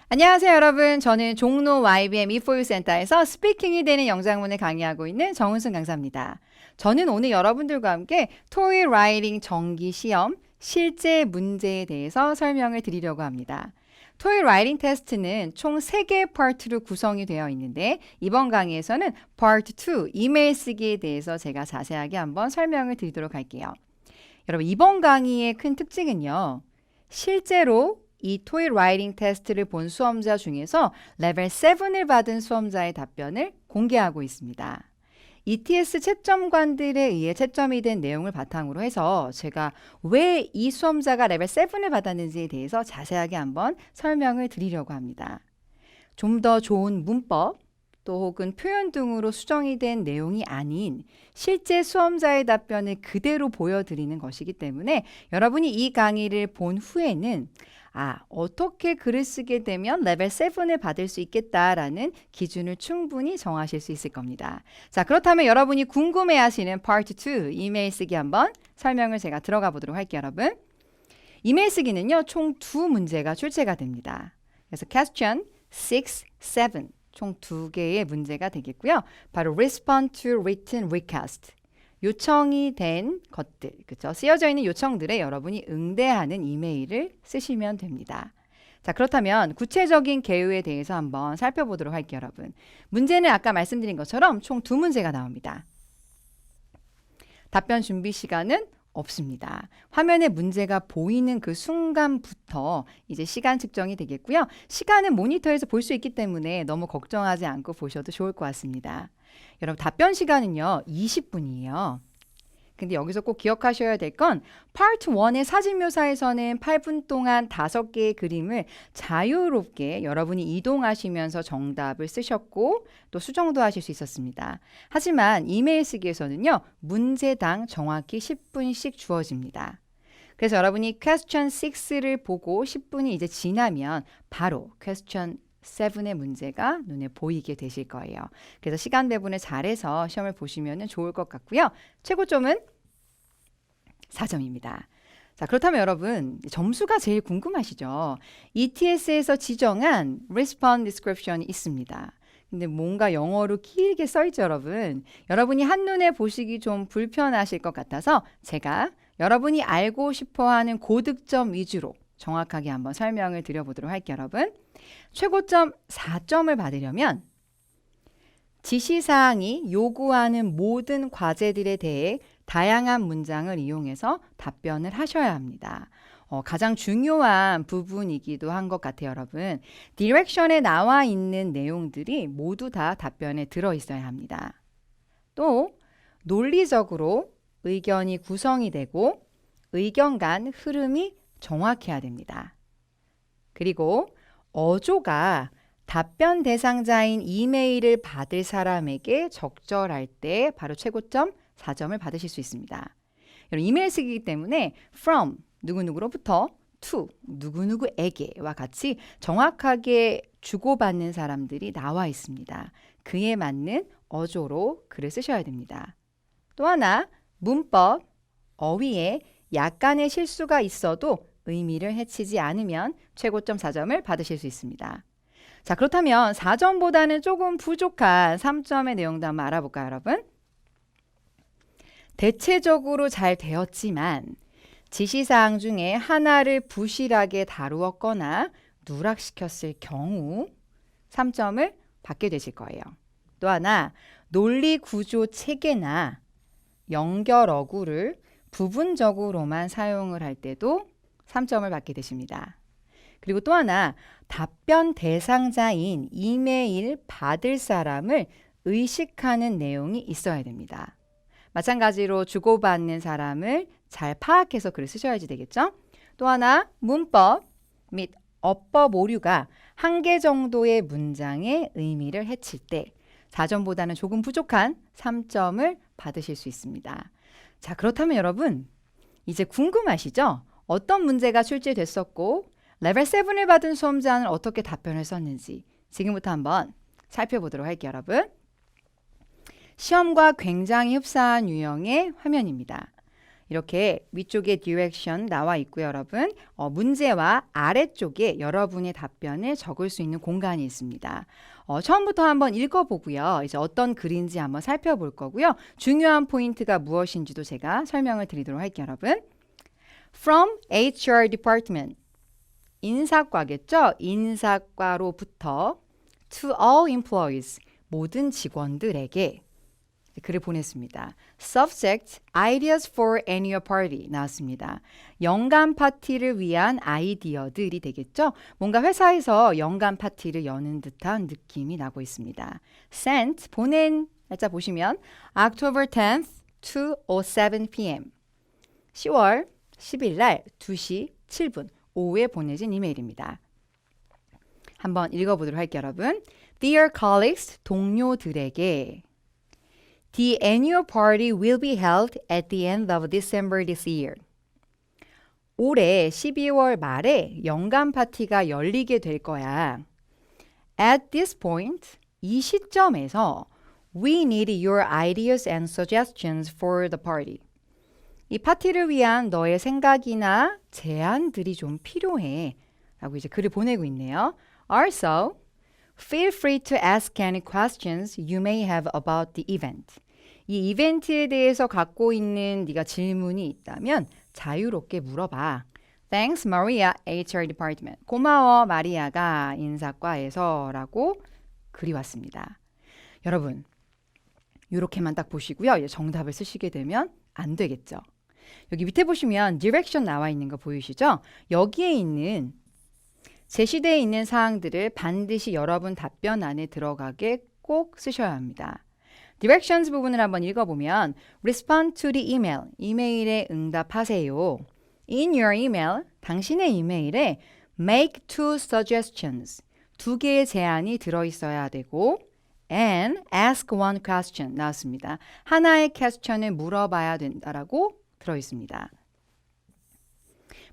안녕하세요, 여러분. 저는 종로 YBM E4U 센터에서 스피킹이 되는 영장문을 강의하고 있는 정은순 강사입니다. 저는 오늘 여러분들과 함께 토익 라이팅 정기 시험 실제 문제에 대해서 설명을 드리려고 합니다. 토익 라이팅 테스트는 총 3개 파트로 구성이 되어 있는데 이번 강의에서는 파트 2 이메일 쓰기에 대해서 제가 자세하게 한번 설명을 드리도록 할게요. 여러분, 이번 강의의 큰 특징은요. 실제로 이 토익 라이팅 테스트를 본 수험자 중에서 레벨 7을 받은 수험자의 답변을 공개하고 있습니다. ETS 채점관들에 의해 채점이 된 내용을 바탕으로 해서 제가 왜 이 수험자가 레벨 7을 받았는지에 대해서 자세하게 한번 설명을 드리려고 합니다. 좀 더 좋은 문법, 또 혹은 표현 등으로 수정이 된 내용이 아닌 실제 수험자의 답변을 그대로 보여드리는 것이기 때문에 여러분이 이 강의를 본 후에는 어떻게 글을 쓰게 되면 레벨 7을 받을 수 있겠다라는 기준을 충분히 정하실 수 있을 겁니다. 자, 그렇다면 여러분이 궁금해하시는 파트 2 이메일 쓰기 한번 설명을 제가 들어가 보도록 할게요, 여러분. 이메일 쓰기는요, 총 2문제가 출제가 됩니다. 그래서 question 6, 7 총 2개의 문제가 되겠고요. 바로 respond to written request. 요청이 된 것들, 그쵸? 쓰여져 있는 요청들에 여러분이 응대하는 이메일을 쓰시면 됩니다. 자, 그렇다면 구체적인 개요에 대해서 한번 살펴보도록 할게요, 여러분. 문제는 아까 말씀드린 것처럼 총 2문제가 나옵니다. 답변 준비 시간은 없습니다. 화면에 문제가 보이는 그 순간부터 이제 시간 측정이 되겠고요. 시간은 모니터에서 볼 수 있기 때문에 너무 걱정하지 않고 보셔도 좋을 것 같습니다. 여러분, 답변 시간은요, 20분이에요. 근데 여기서 꼭 기억하셔야 될 건 파트 1의 사진 묘사에서는 8분 동안 5개의 그림을 자유롭게 여러분이 이동하시면서 정답을 쓰셨고 또 수정도 하실 수 있었습니다. 하지만 이메일 쓰기에서는요. 문제당 정확히 10분씩 주어집니다. 그래서 여러분이 question 6를 보고 10분이 이제 지나면 바로 question 7의 문제가 눈에 보이게 되실 거예요. 그래서 시간 배분을 잘해서 시험을 보시면 좋을 것 같고요. 최고점은 4점입니다. 자, 그렇다면 여러분, 점수가 제일 궁금하시죠? ETS에서 지정한 Respond Description이 있습니다. 근데 뭔가 영어로 길게 써있죠, 여러분? 여러분이 한눈에 보시기 좀 불편하실 것 같아서 제가 여러분이 알고 싶어하는 고득점 위주로 정확하게 한번 설명을 드려보도록 할게요, 여러분. 최고점 4점을 받으려면 지시사항이 요구하는 모든 과제들에 대해 다양한 문장을 이용해서 답변을 하셔야 합니다. 가장 중요한 부분이기도 한 것 같아요, 여러분. 디렉션에 나와 있는 내용들이 모두 다 답변에 들어있어야 합니다. 또 논리적으로 의견이 구성이 되고 의견 간 흐름이 정확해야 됩니다. 그리고 어조가 답변 대상자인 이메일을 받을 사람에게 적절할 때 바로 최고점 4점을 받으실 수 있습니다. 여러분, 이메일 쓰기이기 때문에 from 누구누구로부터 to 누구누구에게와 같이 정확하게 주고받는 사람들이 나와 있습니다. 그에 맞는 어조로 글을 쓰셔야 됩니다. 또 하나, 문법, 어휘에 약간의 실수가 있어도 의미를 해치지 않으면 최고점 4점을 받으실 수 있습니다. 자, 그렇다면 4점보다는 조금 부족한 3점의 내용도 한번 알아볼까요, 여러분? 대체적으로 잘 되었지만 지시사항 중에 하나를 부실하게 다루었거나 누락시켰을 경우 3점을 받게 되실 거예요. 또 하나, 논리 구조 체계나 연결 어구를 부분적으로만 사용을 할 때도 3점을 받게 되십니다. 그리고 또 하나, 답변 대상자인 이메일 받을 사람을 의식하는 내용이 있어야 됩니다. 마찬가지로 주고받는 사람을 잘 파악해서 글을 쓰셔야지 되겠죠? 또 하나, 문법 및 어법 오류가 한 개 정도의 문장의 의미를 해칠 때 4점보다는 조금 부족한 3점을 받으실 수 있습니다. 자, 그렇다면 여러분, 이제 궁금하시죠? 어떤 문제가 출제됐었고 레벨 7을 받은 수험자는 어떻게 답변을 썼는지 지금부터 한번 살펴보도록 할게요, 여러분. 시험과 굉장히 흡사한 유형의 화면입니다. 이렇게 위쪽에 direction 나와 있고요, 여러분. 문제와 아래쪽에 여러분의 답변을 적을 수 있는 공간이 있습니다. 처음부터 한번 읽어보고요. 이제 어떤 글인지 한번 살펴볼 거고요. 중요한 포인트가 무엇인지도 제가 설명을 드리도록 할게요, 여러분. From HR department. 인사과겠죠? 인사과로부터 to all employees. 모든 직원들에게 글을 보냈습니다. Subject, ideas for annual party 나왔습니다. 연간 파티를 위한 아이디어들이 되겠죠? 뭔가 회사에서 연간 파티를 여는 듯한 느낌이 나고 있습니다. Sent, 보낸 날짜 보시면 October 10th to 07 p.m. 10월 10일 날 2시 7분 오후에 보내진 이메일입니다. 한번 읽어보도록 할게요, 여러분. Dear colleagues, 동료들에게 The annual party will be held at the end of December this year. 올해 12월 말에 연간 파티가 열리게 될 거야. At this point, 이 시점에서 we need your ideas and suggestions for the party. 이 파티를 위한 너의 생각이나 제안들이 좀 필요해. 라고 이제 글을 보내고 있네요. Also, feel free to ask any questions you may have about the event. 이 이벤트에 대해서 갖고 있는 네가 질문이 있다면 자유롭게 물어봐. Thanks, Maria, HR Department. 고마워, 마리아가 인사과에서 라고 글이 왔습니다. 여러분, 이렇게만 딱 보시고요. 이제 정답을 쓰시게 되면 안 되겠죠. 여기 밑에 보시면 direction 나와 있는 거 보이시죠? 여기에 있는 제시되어 있는 사항들을 반드시 여러분 답변 안에 들어가게 꼭 쓰셔야 합니다. Directions 부분을 한번 읽어보면 Respond to the email, 이메일에 응답하세요. In your email, 당신의 이메일에 Make two suggestions, 두 개의 제안이 들어있어야 되고 And ask one question 나왔습니다. 하나의 퀘스천을 물어봐야 된다라고 들어있습니다.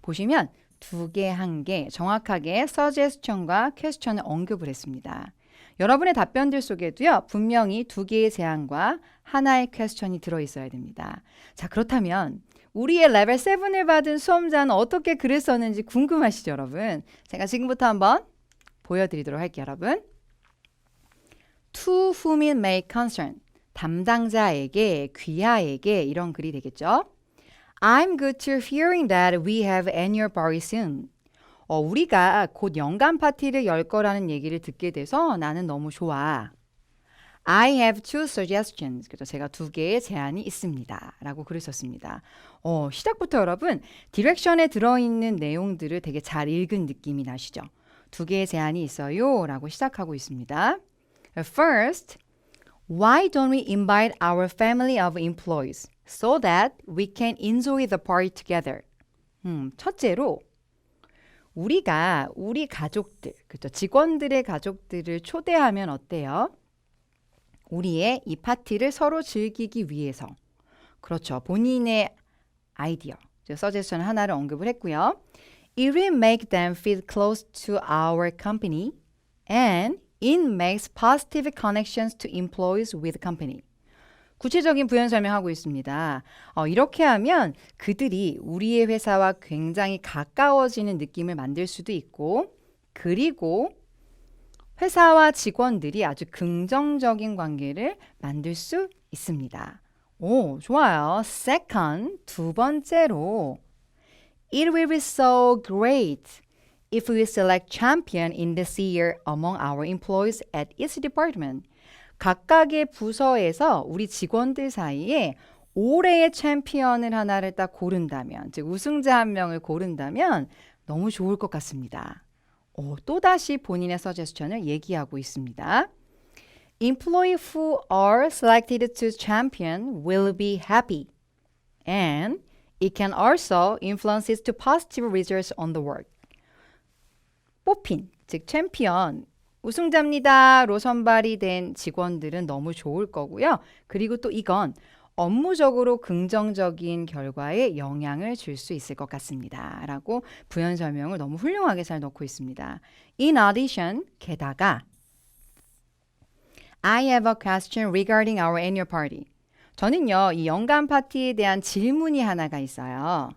보시면 두 개, 한 개 정확하게 suggestion과 question을 언급을 했습니다. 여러분의 답변들 속에도요, 분명히 두 개의 제안과 하나의 퀘스천이 들어있어야 됩니다. 자, 그렇다면 우리의 레벨 7을 받은 수험자는 어떻게 글을 썼는지 궁금하시죠, 여러분? 제가 지금부터 한번 보여드리도록 할게요, 여러분. To whom it may concern. 담당자에게, 귀하에게 이런 글이 되겠죠. I'm good to hearing that we have annual party soon. 우리가 곧 연간 파티를 열 거라는 얘기를 듣게 돼서 나는 너무 좋아. I have two suggestions. 그래서 제가 두 개의 제안이 있습니다. 라고 글을 썼습니다. 시작부터 여러분, 디렉션에 들어있는 내용들을 되게 잘 읽은 느낌이 나시죠? 두 개의 제안이 있어요. 라고 시작하고 있습니다. First, why don't we invite our family of employees so that we can enjoy the party together? 첫째로, 우리가 우리 가족들, 그렇죠? 직원들의 가족들을 초대하면 어때요? 우리의 이 파티를 서로 즐기기 위해서. 그렇죠. 본인의 아이디어, 서제션 하나를 언급을 했고요. It will make them feel close to our company and it makes positive connections to employees with company. 구체적인 부연 설명하고 있습니다. 이렇게 하면 그들이 우리의 회사와 굉장히 가까워지는 느낌을 만들 수도 있고, 그리고 회사와 직원들이 아주 긍정적인 관계를 만들 수 있습니다. 오, 좋아요. Second, 두 번째로 It will be so great if we select champion in this year among our employees at each department. 각각의 부서에서 우리 직원들 사이에 올해의 챔피언을 하나를 딱 고른다면, 즉 우승자 한 명을 고른다면 너무 좋을 것 같습니다. 또다시 본인의 서제스션을 얘기하고 있습니다. Employee who are selected to champion will be happy and it can also influence to positive results on the work. 뽑힌, 즉 챔피언, 우승자입니다로 선발이 된 직원들은 너무 좋을 거고요. 그리고 또 이건 업무적으로 긍정적인 결과에 영향을 줄 수 있을 것 같습니다. 라고 부연 설명을 너무 훌륭하게 잘 넣고 있습니다. In addition, 게다가 I have a question regarding our annual party. 저는요, 이 연간 파티에 대한 질문이 하나가 있어요.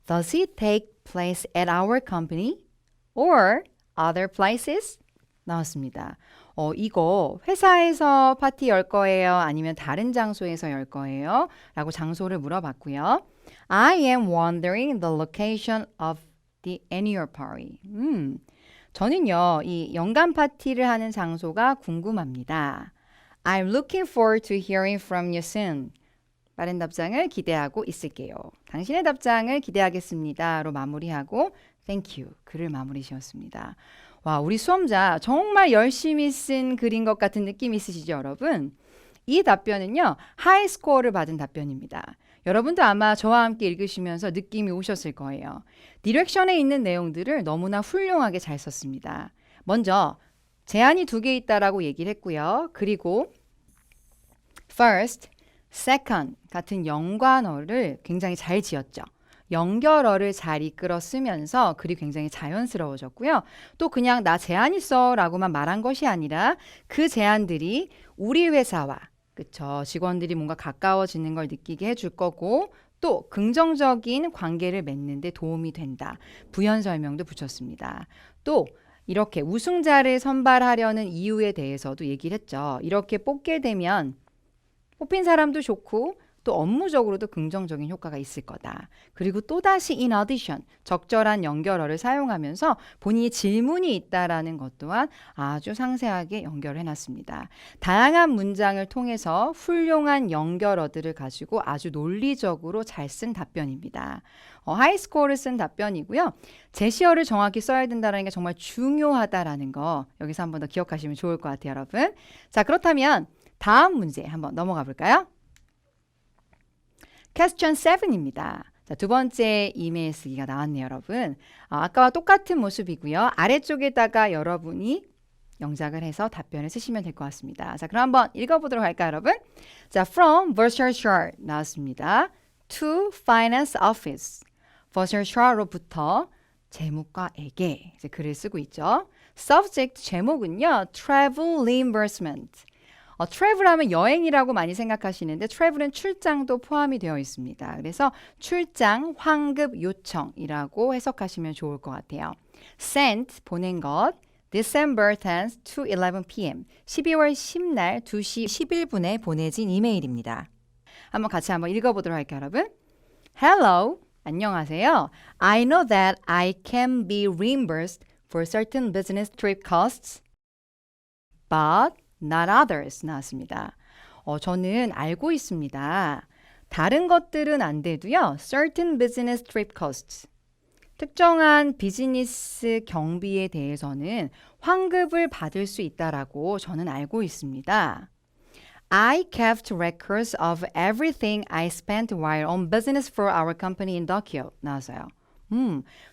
Does it take place at our company or other places? 나왔습니다. 이거 회사에서 파티 열 거예요? 아니면 다른 장소에서 열 거예요? 라고 장소를 물어봤고요. I am wondering the location of the annual party. 저는요, 이 연간 파티를 하는 장소가 궁금합니다. I'm looking forward to hearing from you soon. 빠른 답장을 기대하고 있을게요. 당신의 답장을 기대하겠습니다로 마무리하고 Thank you. 글을 마무리 지었습니다. 와, 우리 수험자 정말 열심히 쓴 글인 것 같은 느낌 있으시죠, 여러분? 이 답변은요, 하이 스코어를 받은 답변입니다. 여러분도 아마 저와 함께 읽으시면서 느낌이 오셨을 거예요. 디렉션에 있는 내용들을 너무나 훌륭하게 잘 썼습니다. 먼저 제안이 2개 있다라고 얘기를 했고요. 그리고 first, second 같은 연관어를 굉장히 잘 지었죠. 연결어를 잘 이끌어 쓰면서 글이 굉장히 자연스러워졌고요. 또 그냥 나 제안 있어 라고만 말한 것이 아니라 그 제안들이 우리 회사와 그쵸, 직원들이 뭔가 가까워지는 걸 느끼게 해줄 거고 또 긍정적인 관계를 맺는 데 도움이 된다. 부연 설명도 붙였습니다. 또 이렇게 우승자를 선발하려는 이유에 대해서도 얘기를 했죠. 이렇게 뽑게 되면 뽑힌 사람도 좋고 또 업무적으로도 긍정적인 효과가 있을 거다. 그리고 또다시 in addition, 적절한 연결어를 사용하면서 본인이 질문이 있다라는 것 또한 아주 상세하게 연결을 해놨습니다. 다양한 문장을 통해서 훌륭한 연결어들을 가지고 아주 논리적으로 잘 쓴 답변입니다. 하이스코어를 쓴 답변이고요. 제시어를 정확히 써야 된다는 게 정말 중요하다라는 거 여기서 한 번 더 기억하시면 좋을 것 같아요, 여러분. 자, 그렇다면 다음 문제 한번 넘어가 볼까요? Question 7입니다. 자, 2번째 이메일 쓰기가 나왔네요, 여러분. 아까와 똑같은 모습이고요. 아래쪽에다가 여러분이 영작을 해서 답변을 쓰시면 될 것 같습니다. 자, 그럼 한번 읽어보도록 할까요, 여러분? 자, from Virtual Chart 나왔습니다. To Finance Office. Virtual Chart로부터 재무과에게 이제 글을 쓰고 있죠. Subject 제목은요. Travel Reimbursement. travel 하면 여행이라고 많이 생각하시는데 travel은 출장도 포함이 되어 있습니다. 그래서 출장 환급 요청이라고 해석하시면 좋을 것 같아요. Sent 보낸 것 December 10th to 11 p.m. 12월 10날 2시 11분에 보내진 이메일입니다. 같이 한번 읽어보도록 할게요, 여러분. Hello, 안녕하세요. I know that I can be reimbursed for certain business trip costs, but not others 나왔습니다. 저는 알고 있습니다. 다른 것들은 안 돼도요. Certain business trip costs. 특정한 비즈니스 경비에 대해서는 환급을 받을 수 있다라고 저는 알고 있습니다. I kept records of everything I spent while on business for our company in Tokyo. 나왔어요.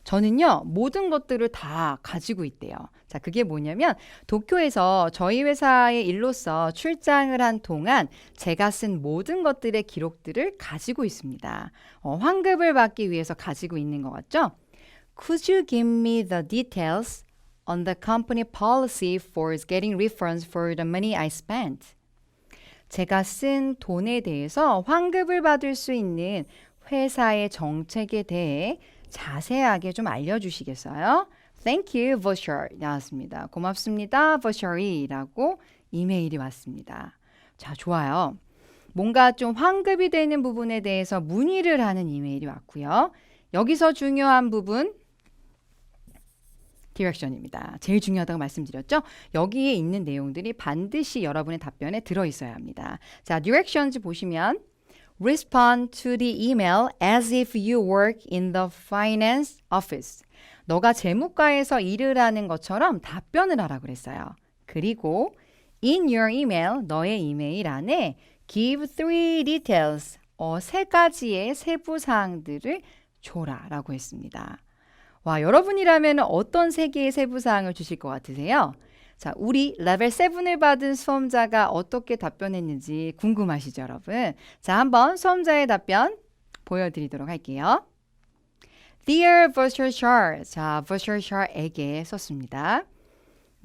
저는요, 모든 것들을 다 가지고 있대요. 자, 그게 뭐냐면, 도쿄에서 저희 회사의 일로서 출장을 한 동안 제가 쓴 모든 것들의 기록들을 가지고 있습니다. 환급을 받기 위해서 가지고 있는 것 같죠? Could you give me the details on the company policy for getting refunds for the money I spent? 제가 쓴 돈에 대해서 환급을 받을 수 있는 회사의 정책에 대해 자세하게 좀 알려주시겠어요? Thank you, Vaucher. 나왔습니다. 고맙습니다, Vaucher이라고 이메일이 왔습니다. 자, 좋아요. 뭔가 좀 환급이 되는 부분에 대해서 문의를 하는 이메일이 왔고요. 여기서 중요한 부분, 디렉션입니다. 제일 중요하다고 말씀드렸죠? 여기에 있는 내용들이 반드시 여러분의 답변에 들어있어야 합니다. 자, directions 보시면 Respond to the email as if you work in the finance office. 너가 재무과에서 일을 하는 것처럼 답변을 하라고 그랬어요. 그리고 in your email, 너의 이메일 안에 give 3 details, 3가지의 세부 사항들을 줘라라고 했습니다. 와, 여러분이라면 어떤 3개의 세부 사항을 주실 것 같으세요? 자, 우리 레벨 7을 받은 수험자가 어떻게 답변했는지 궁금하시죠, 여러분? 자, 한번 수험자의 답변 보여드리도록 할게요. Dear Virtual Chart, 자, Virtual Chart에게 썼습니다.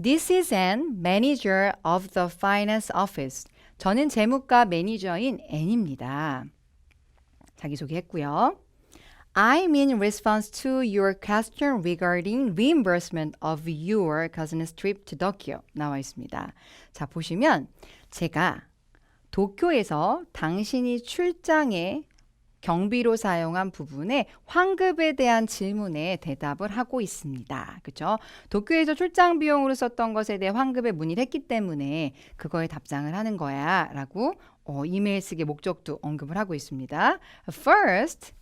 This is an manager of the finance office. 저는 재무과 매니저인 N입니다. 자기소개했고요. I'm in response to your question regarding reimbursement of your cousin's trip to Tokyo. 나와 있습니다. 자, 보시면 제가 도쿄에서 당신이 출장에 경비로 사용한 부분에 환급에 대한 질문에 대답을 하고 있습니다. 그렇죠? 도쿄에서 출장 비용으로 썼던 것에 대해 환급에 문의를 했기 때문에 그거에 답장을 하는 거야 라고 이메일 쓰기의 목적도 언급을 하고 있습니다. First,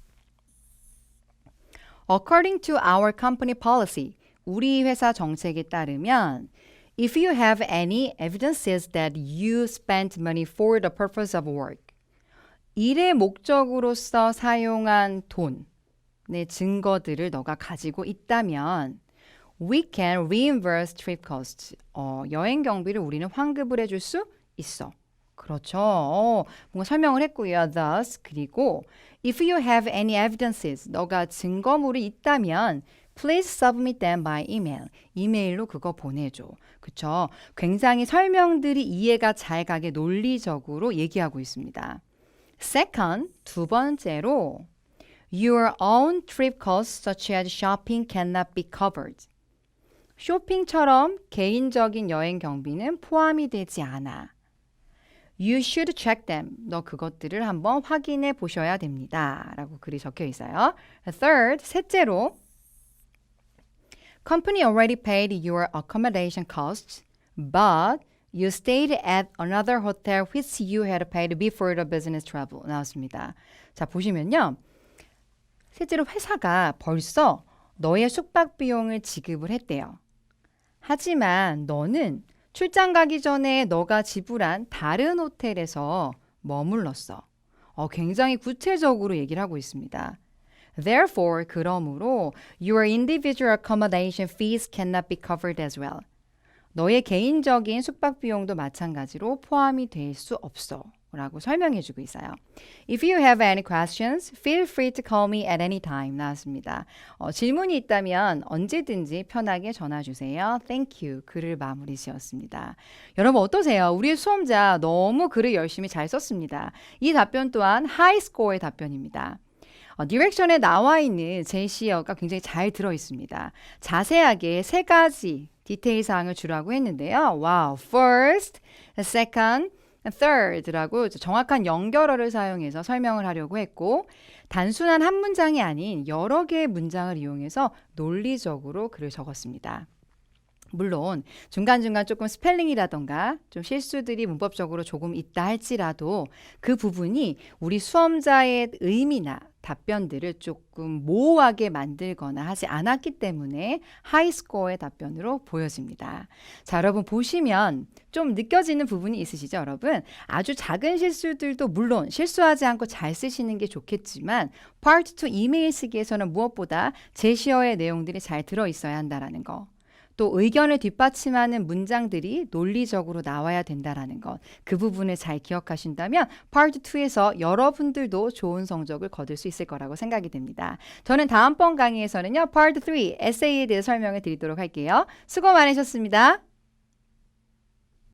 according to our company policy, 우리 회사 정책에 따르면 if you have any evidences that you spent money for the purpose of work, 일의 목적으로서 사용한 돈의 증거들을 너가 가지고 있다면 we can reimburse trip costs. 여행 경비를 우리는 환급을 해줄 수 있어. 그렇죠. 뭔가 설명을 했고요. Thus, 그리고 if you have any evidences, 너가 증거물이 있다면 please submit them by email. 이메일로 그거 보내줘. 그쵸? 굉장히 설명들이 이해가 잘 가게 논리적으로 얘기하고 있습니다. Second, 두 번째로 your own trip costs such as shopping cannot be covered. 쇼핑처럼 개인적인 여행 경비는 포함이 되지 않아. You should check them. 너 그것들을 한번 확인해 보셔야 됩니다. 라고 글이 적혀 있어요. Third, 셋째로 Company already paid your accommodation costs, but you stayed at another hotel which you had paid before the business travel. 나왔습니다. 자, 보시면요. 실제로 회사가 벌써 너의 숙박 비용을 지급을 했대요. 하지만 너는 출장 가기 전에 너가 지불한 다른 호텔에서 머물렀어. 굉장히 구체적으로 얘기를 하고 있습니다. Therefore, 그러므로 your individual accommodation fees cannot be covered as well. 너의 개인적인 숙박 비용도 마찬가지로 포함이 될 수 없어. 라고 설명해주고 있어요. If you have any questions, feel free to call me at any time. 나왔습니다. 질문이 있다면 언제든지 편하게 전화주세요. Thank you. 글을 마무리 지었습니다. 여러분 어떠세요? 우리의 수험자 너무 글을 열심히 잘 썼습니다. 이 답변 또한 하이스코어의 답변입니다. 디렉션에 나와 있는 제시어가 굉장히 잘 들어있습니다. 자세하게 세 가지 디테일 사항을 주라고 했는데요. 와우, first, second, third라고 정확한 연결어를 사용해서 설명을 하려고 했고 단순한 한 문장이 아닌 여러 개의 문장을 이용해서 논리적으로 글을 적었습니다. 물론 중간중간 조금 스펠링이라던가 좀 실수들이 문법적으로 조금 있다 할지라도 그 부분이 우리 수험자의 의미나 답변들을 조금 모호하게 만들거나 하지 않았기 때문에 하이스코어의 답변으로 보여집니다. 자, 여러분 보시면 좀 느껴지는 부분이 있으시죠, 여러분? 아주 작은 실수들도 물론 실수하지 않고 잘 쓰시는 게 좋겠지만 파트 2 이메일 쓰기에서는 무엇보다 제시어의 내용들이 잘 들어있어야 한다는 거. 또 의견을 뒷받침하는 문장들이 논리적으로 나와야 된다는 것. 그 부분을 잘 기억하신다면 파트 2에서 여러분들도 좋은 성적을 거둘 수 있을 거라고 생각이 됩니다. 저는 다음번 강의에서는요. 파트 3 에세이에 대해 설명을 드리도록 할게요. 수고 많으셨습니다.